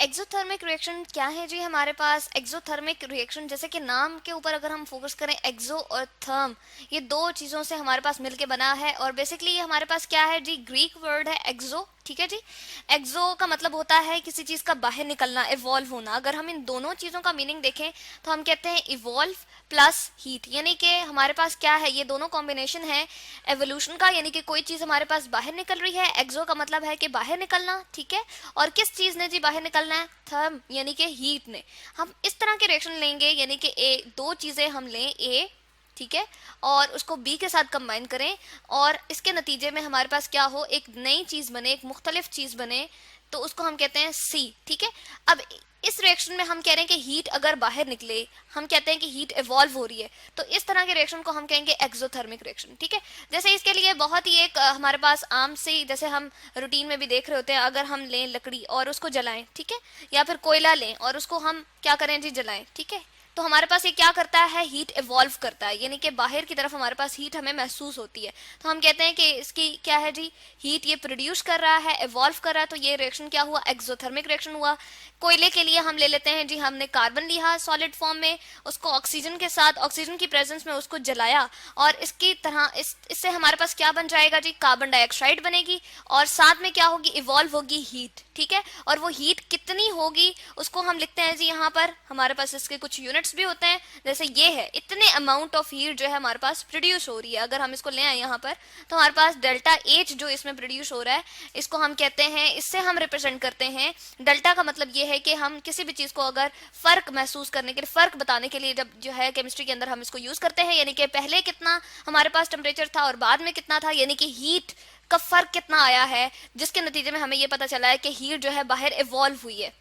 Exothermic reaction क्या है जी? हमारे पास एक्सोथर्मिक रिएक्शन, जैसे कि नाम के ऊपर अगर हम फोकस करें, एक्सो और थर्म, ये दो चीज़ों से हमारे पास मिलके बना है। और बेसिकली ये हमारे पास क्या है जी? ग्रीक वर्ड है एक्सो, ठीक है जी। एक्सो का मतलब होता है किसी चीज़ का बाहर निकलना, इवॉल्व होना। अगर हम इन दोनों चीज़ों का मीनिंग देखें तो हम कहते हैं इवॉल्व प्लस हीट, यानी कि हमारे पास क्या है, ये दोनों कॉम्बिनेशन है एवोल्यूशन का, यानी कि कोई चीज़ हमारे पास बाहर निकल रही है। एक्सो का मतलब है कि बाहर निकलना, ठीक है। और किस चीज़ ने जी बाहर निकलना है? थर्म, यानी कि हीट ने। हम इस तरह के रिएक्शन लेंगे, यानी कि ए दो चीज़ें हम लें, ए, ठीक है, और उसको बी के साथ कंबाइन करें, और इसके नतीजे में हमारे पास क्या हो, एक नई चीज़ बने, एक मुख्तलिफ चीज़ बने, तो उसको हम कहते हैं सी, ठीक है। अब इस रिएक्शन में हम कह रहे हैं कि हीट अगर बाहर निकले, हम कहते हैं कि हीट इवॉल्व हो रही है, तो इस तरह के रिएक्शन को हम कहेंगे एक्सोथर्मिक रिएक्शन, ठीक है। जैसे इसके लिए बहुत ही एक हमारे पास आम से, जैसे हम रूटीन में भी देख रहे होते हैं, अगर हम लें लकड़ी और उसको जलाएं, ठीक है, या फिर कोयला लें और उसको हम क्या करें जी? जलाएं, ठीक है। तो हमारे पास ये क्या करता है? हीट इवॉल्व करता है, यानी कि बाहर की तरफ हमारे पास हीट हमें महसूस होती है। तो हम कहते हैं कि इसकी क्या है जी? हीट ये प्रोड्यूस कर रहा है, इवॉल्व कर रहा है, तो ये रिएक्शन क्या हुआ? एक्सोथर्मिक रिएक्शन हुआ। कोयले के लिए हम ले लेते हैं जी, हमने कार्बन लिया सॉलिड फॉर्म में, उसको ऑक्सीजन के साथ, ऑक्सीजन की प्रेजेंस में उसको जलाया, और इसकी तरह इससे हमारे पास क्या बन जाएगा जी? कार्बन डाइऑक्साइड बनेगी, और साथ में क्या होगी? इवॉल्व होगी हीट, ठीक है। और वो हीट कितनी होगी उसको हम लिखते हैं जी यहाँ पर, हमारे पास इसके कुछ यूनिट्स भी होते हैं, जैसे ये है, इतने अमाउंट ऑफ हीट जो है हमारे पास प्रोड्यूस हो रही है। अगर हम इसको ले आए यहाँ पर, तो हमारे पास डेल्टा एच जो इसमें प्रोड्यूस हो रहा है, इसको हम कहते हैं, इससे हम रिप्रेजेंट करते हैं। डेल्टा का मतलब ये है कि हम किसी भी चीज को अगर फर्क महसूस करने के लिए, फर्क बताने के लिए, जब जो है केमिस्ट्री के अंदर हम इसको यूज करते हैं, यानी कि पहले कितना हमारे पास टेम्परेचर था और बाद में कितना था, यानी कि हीट का फर्क कितना आया है, जिसके नतीजे में हमें ये पता चला है कि हीट जो है बाहर इवॉल्व हुई है।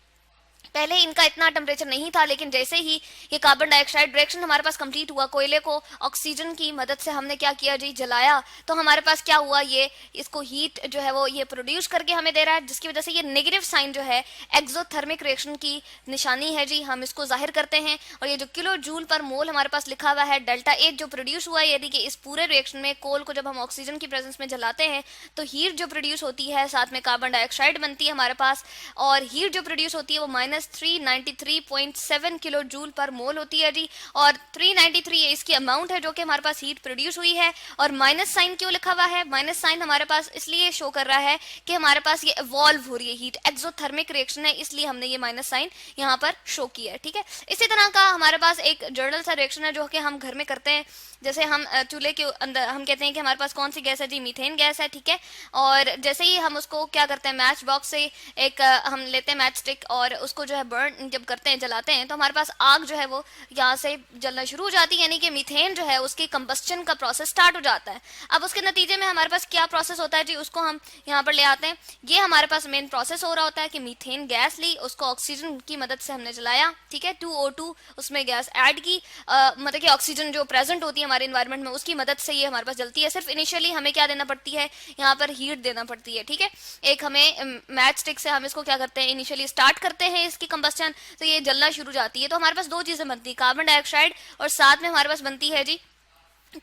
पहले इनका इतना टेम्परेचर नहीं था, लेकिन जैसे ही ये कार्बन डाइऑक्साइड रिएक्शन हमारे पास कंप्लीट हुआ, कोयले को ऑक्सीजन की मदद से हमने क्या किया जी? जलाया, तो हमारे पास क्या हुआ? ये इसको हीट जो है वो ये प्रोड्यूस करके हमें दे रहा है, जिसकी वजह से ये नेगेटिव साइन जो है एक्सोथर्मिक रिएक्शन की निशानी है जी, हम इसको जाहिर करते हैं। और ये जो किलो जूल पर मोल हमारे पास लिखा हुआ है, डेल्टा एच जो प्रोड्यूस हुआ है, यदि कि इस पूरे रिएक्शन में कोल को जब हम ऑक्सीजन की प्रेजेंस में जलाते हैं, तो हीट जो प्रोड्यूस होती है, साथ में कार्बन डाइऑक्साइड बनती है हमारे पास, और हीट जो प्रोड्यूस होती है वो -393.7 किलो जूल पर मोल होती है जी। और 393 इसकी अमाउंट है जो कि हमारे पास हीट प्रोड्यूस हुई है। और माइनस साइन क्यों लिखा हुआ है? माइनस साइन हमारे पास इसलिए शो कर रहा है कि हमारे पास ये इवॉल्व हो रही है हीट, एक्सोथर्मिक रिएक्शन है, इसलिए हमने ये माइनस साइन यहाँ पर शो किया है, ठीक है। इसी तरह का हमारे पास एक जर्नल सा रिएक्शन है जो कि हम घर में करते हैं, जैसे हम चूल्हे के अंदर हम कहते हैं कि हमारे पास कौन सी गैस है जी? मीथेन गैस है, ठीक है। और जैसे ही हम उसको क्या करते हैं, मैच बॉक्स से एक हम लेते हैं मैच स्टिक, और उसको जो है बर्न जब करते हैं, जलाते हैं, तो हमारे पास आग जो है वो यहाँ से जलना शुरू हो जाती है, यानी कि मीथेन जो है उसकी कंबस्टन का प्रोसेस स्टार्ट हो जाता है। अब उसके नतीजे में हमारे पास क्या प्रोसेस होता है जी? उसको हम यहाँ पर ले आते हैं। ये हमारे पास मेन प्रोसेस हो रहा होता है कि मीथेन गैस ली, उसको ऑक्सीजन की मदद से हमने जलाया, ठीक है, 2O2 उसमें गैस ऐड की, मतलब कि ऑक्सीजन जो प्रेजेंट होती है हमारे इन्वायरमेंट में, उसकी मदद से ये हमारे पास जलती है। सिर्फ इनिशियली हमें क्या देना पड़ती है? यहाँ पर हीट देना पड़ती है, ठीक है। एक हमें मैच स्टिक से हम इसको क्या करते हैं, इनिशियली स्टार्ट करते हैं इसकी कंबस्टन, तो ये जलना शुरू जाती है। तो हमारे पास दो चीजें बनती है, कार्बन डाइऑक्साइड, और साथ में हमारे पास बनती है जी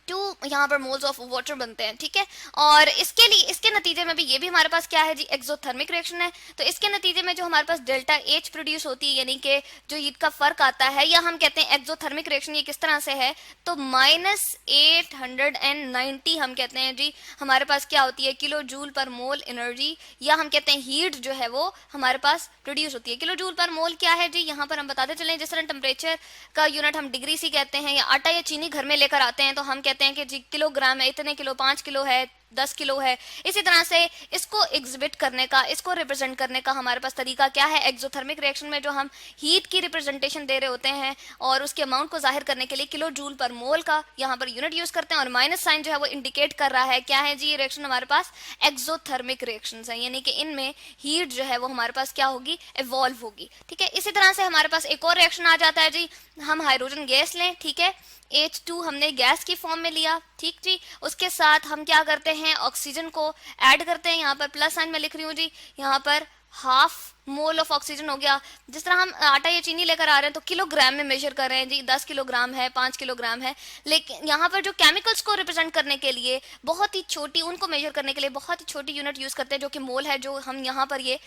2 यहाँ पर मोल्स ऑफ वाटर बनते हैं, ठीक है। और इसके लिए, इसके नतीजे में भी ये भी हमारे पास क्या है जी? एक्सोथर्मिक रिएक्शन है। तो इसके नतीजे में जो हमारे पास डेल्टा एच प्रोड्यूस होती है, यानी कि जो हीट का फर्क आता है, या हम कहते हैं एक्सोथर्मिक रिएक्शन ये किस तरह से है, तो -890 हम कहते हैं जी, हमारे पास क्या होती है? किलो जूल पर मोल एनर्जी, या हम कहते हैं हीट जो है वो हमारे पास प्रोड्यूस होती है। किलो जूल पर मोल क्या है जी? यहाँ पर हम बताते चलें, जिस तरह टेम्परेचर का यूनिट हम डिग्री सी कहते हैं, या आटा या चीनी घर में लेकर आते हैं तो हम कहते हैं कि जी किलोग्राम है, इतने किलो, 5 किलो है, 10 किलो है। इसी तरह से इसको एग्जिबिट करने का, इसको रिप्रेजेंट करने का हमारे पास तरीका क्या है? एक्सोथर्मिक रिएक्शन में जो हम हीट की रिप्रेजेंटेशन दे रहे होते हैं, और उसके अमाउंट को जाहिर करने के लिए किलो जूल पर मोल का यहाँ पर यूनिट यूज करते हैं, और माइनस साइन जो है वो इंडिकेट कर रहा है क्या है जी? ये रिएक्शन हमारे पास एक्सोथर्मिक रिएक्शन है, यानी कि इनमें हीट जो है वो हमारे पास क्या होगी? इवॉल्व होगी, ठीक है। इसी तरह से हमारे पास एक और रिएक्शन आ जाता है जी, हम हाइड्रोजन गैस लें, ठीक है, H2 हमने गैस की फॉर्म में लिया, ठीक जी। उसके साथ हम क्या करते हैं? ऑक्सीजन को ऐड करते हैं, यहाँ पर प्लस साइन में लिख रही हूँ जी, यहाँ पर हाफ मोल ऑफ ऑक्सीजन हो गया। जिस तरह हम आटा या चीनी लेकर आ रहे हैं तो किलोग्राम में मेजर कर रहे हैं जी, 10 किलोग्राम है, 5 किलोग्राम है। लेकिन यहाँ पर जो केमिकल्स को रिप्रेजेंट करने के लिए बहुत ही छोटी, उनको मेजर करने के लिए बहुत ही छोटी यूनिट यूज करते हैं जो कि मोल है, जो हम यहाँ पर ये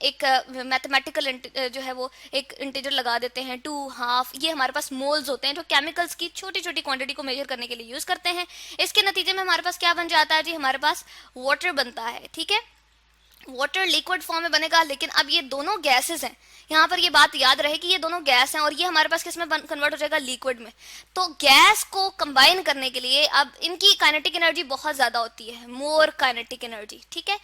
एक मैथमेटिकल जो है वो एक इंटीजर लगा देते हैं, टू, हाफ, ये हमारे पास मोल्स होते हैं जो केमिकल्स की छोटी छोटी क्वांटिटी को मेजर करने के लिए यूज करते हैं। इसके नतीजे में हमारे पास क्या बन जाता है जी, हमारे पास वाटर बनता है। ठीक है, वाटर लिक्विड फॉर्म में बनेगा। लेकिन अब ये दोनों गैसेस हैं, यहाँ पर ये बात याद रहे कि ये दोनों गैस हैं और ये हमारे पास किस में कन्वर्ट हो जाएगा, लिक्विड में। तो गैस को कंबाइन करने के लिए अब इनकी काइनेटिक एनर्जी बहुत ज्यादा होती है, मोर काइनेटिक एनर्जी। ठीक है,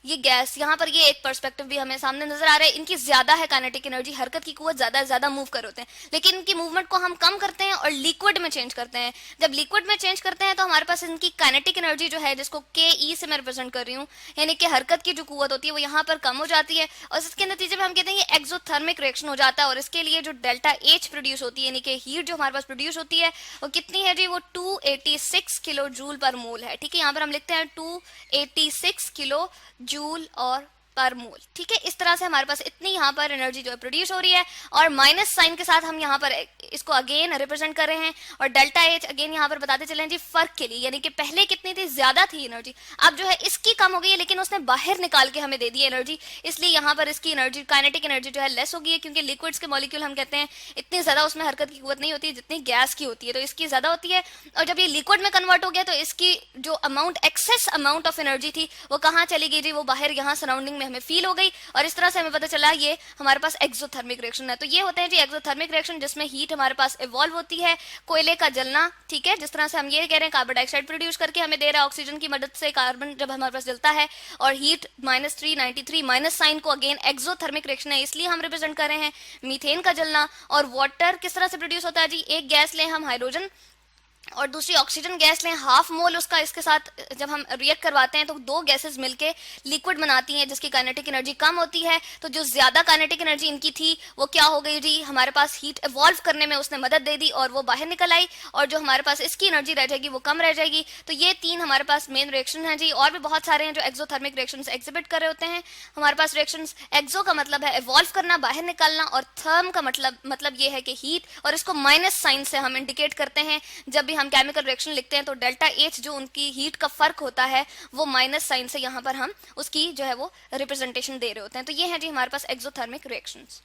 ये गैस, यहाँ पर ये एक पर्सपेक्टिव भी हमें सामने नजर आ रहा है, इनकी ज्यादा है काइनेटिक एनर्जी, हरकत की कुवत ज्यादा ज्यादा मूव कर होते हैं। लेकिन इनकी मूवमेंट को हम कम करते हैं और लिक्विड में चेंज करते हैं। जब लिक्विड में चेंज करते हैं तो हमारे पास इनकी काइनेटिक एनर्जी जो है, जिसको के ई से मैं रिप्रेजेंट कर रही हूँ, यानी कि हरकत की जो कुवत होती है वो यहाँ पर कम हो जाती है और इसके नतीजे में हम कहते हैं ये एक्सोथर्मिक रिएक्शन हो जाता है। और इसके लिए जो डेल्टा एच प्रोड्यूस होती है, यानी कि हीट जो हमारे पास प्रोड्यूस होती है, वो कितनी है जी, वो 286 किलो जूल पर मोल है। ठीक है, यहाँ पर हम लिखते हैं 286 किलो जूल और पर मोल। ठीक है, इस तरह से हमारे पास इतनी यहाँ पर एनर्जी जो है प्रोड्यूस हो रही है। और माइनस साइन के साथ हम यहाँ पर इसको अगेन रिप्रेजेंट कर रहे हैं और डेल्टा एच अगेन यहाँ पर बताते चले जी फर्क के लिए, यानी कि पहले कितनी थी, ज्यादा थी एनर्जी, अब जो है इसकी कम हो गई है, लेकिन उसने बाहर निकाल के हमें दे दी एनर्जी, इसलिए यहाँ पर इसकी एनर्जी, काइनेटिक एनर्जी जो है लेस हो गई है। क्योंकि लिक्विड्स के मॉलिक्यूल हम कहते हैं इतनी ज्यादा उसमें हरकत की कुवत नहीं होती जितनी गैस की होती है, तो इसकी ज्यादा होती है। और जब ये लिक्विड में कन्वर्ट हो गया तो इसकी जो amount, excess amount of energy थी, वो कहाँ चली गई जी, वो बाहर यहाँ सराउंडिंग में हमें फील हो गई और इस तरह से हमें पता चला ये हमारे पास एक्सोथर्मिक रिएक्शन है। तो ये होते हैं जी एक्सोथर्मिक रिएक्शन, जिसमें हीट हमारे पास इवॉल्व होती है, कोयले का जलना। ठीक है, जिस तरह से हम ये कह रहे हैं कार्बन डाइऑक्साइड प्रोड्यूस करके हमें दे रहा है ऑक्सीजन की मदद से, कार्बन जब हमारे पास जलता है, और हीट -393 माइनस साइन को अगेन एक्सोथर्मिक रिएक्शन है, इसलिए हम रिप्रेजेंट कर रहे हैं। मीथेन का जलना और वाटर किस तरह से प्रोड्यूस होता है जी, एक गैस लें हम हाइड्रोजन और दूसरी ऑक्सीजन गैस लें, हाफ मोल उसका, इसके साथ जब हम रिएक्ट करवाते हैं तो दो गैसेस मिलके लिक्विड बनाती हैं जिसकी काइनेटिक एनर्जी कम होती है। तो जो ज्यादा काइनेटिक एनर्जी इनकी थी वो क्या हो गई जी, हमारे पास हीट इवॉल्व करने में उसने मदद दे दी और वो बाहर निकल आई, और जो हमारे पास इसकी एनर्जी रह जाएगी वो कम रह जाएगी। तो ये तीन हमारे पास मेन रिएक्शन है जी, और भी बहुत सारे हैं जो एक्सोथर्मिक रिएक्शन एग्जिबिट कर रहे होते हैं। हमारे पास रिएक्शन, एक्सो का मतलब है इवॉल्व करना, बाहर निकलना, और थर्म का मतलब ये है कि हीट, और इसको माइनस साइन से हम इंडिकेट करते हैं जब भी हम केमिकल रिएक्शन लिखते हैं। तो डेल्टा एच जो उनकी हीट का फर्क होता है वो माइनस साइन से यहाँ पर हम उसकी जो है वो रिप्रेजेंटेशन दे रहे होते हैं। तो ये है जी हमारे पास एक्सोथर्मिक रिएक्शंस।